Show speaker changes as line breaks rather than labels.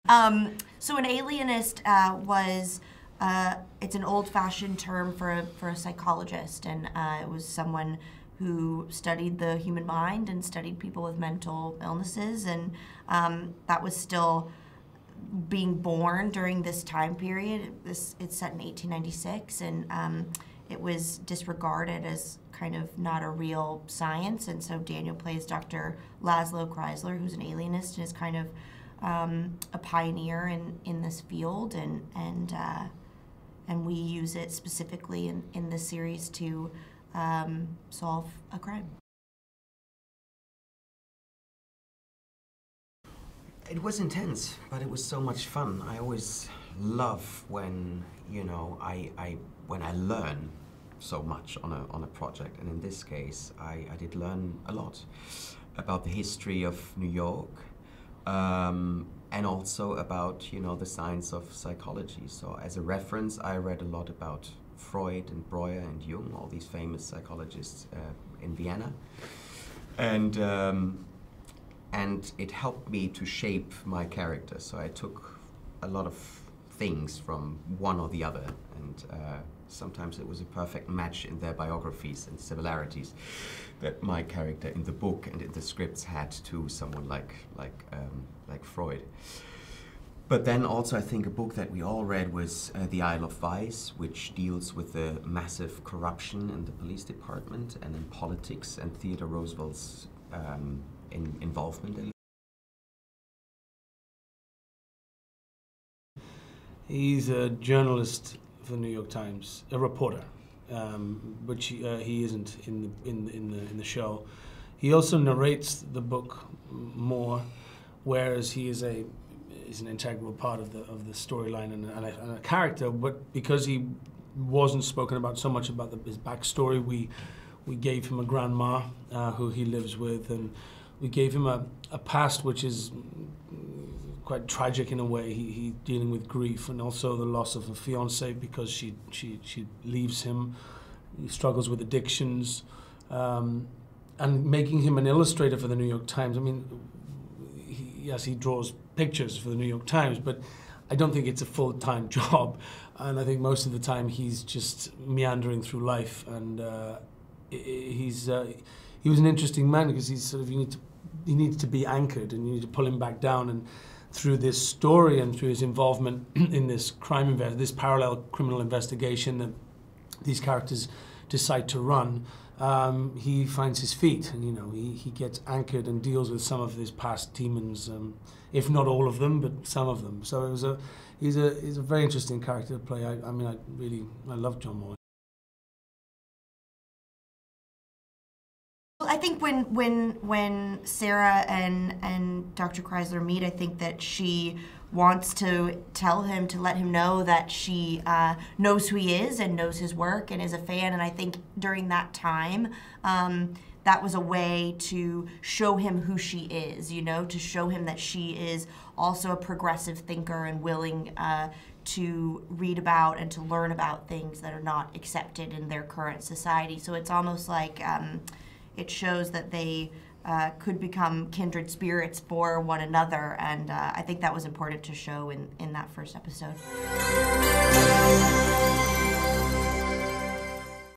So an alienist it's an old-fashioned term for a psychologist, and it was someone who studied the human mind and studied people with mental illnesses, and that was still being born during this time period. It's set in 1896, and it was disregarded as kind of not a real science, and so Daniel plays Dr. Laszlo Kreisler, who's an alienist and is kind of a pioneer in this field, and we use it specifically in this series to solve a crime.
It was intense, but it was so much fun. I always love when, you know, when I learn so much on a project, and in this case, I did learn a lot about the history of New York, and also about, you know, the science of psychology. So as a reference, I read a lot about Freud and Breuer and Jung, all these famous psychologists in Vienna, and it helped me to shape my character. So I took a lot of things from one or the other, and sometimes it was a perfect match in their biographies and similarities that my character in the book and in the scripts had to someone like Freud. But then also I think a book that we all read was The Isle of Vice, which deals with the massive corruption in the police department and in politics, and Theodore Roosevelt's involvement in it.
He's a journalist for the New York Times, a reporter, which he isn't in the show. He also narrates the book more, whereas he is an integral part of the storyline and a character. But because he wasn't spoken about so much about his backstory, we gave him a grandma who he lives with, and we gave him a past which is quite tragic in a way. He's dealing with grief and also the loss of a fiancée because she leaves him. He struggles with addictions, and making him an illustrator for the New York Times. I mean, yes, he draws pictures for the New York Times, but I don't think it's a full-time job. And I think most of the time he's just meandering through life, and he was an interesting man because he's sort of, he needs to be anchored, and you need to pull him back down. And through this story and through his involvement in this this parallel criminal investigation that these characters decide to run, he finds his feet, and, you know, he gets anchored and deals with some of his past demons, if not all of them, but some of them. So he's a very interesting character to play. I mean, I love John Moore.
I think when Sarah and Dr. Kreisler meet, I think that she wants to let him know that she knows who he is and knows his work and is a fan. And I think during that time, that was a way to show him who she is, you know, to show him that she is also a progressive thinker and willing to read about and to learn about things that are not accepted in their current society. So it's almost like it shows that they could become kindred spirits for one another, and I think that was important to show in that first episode.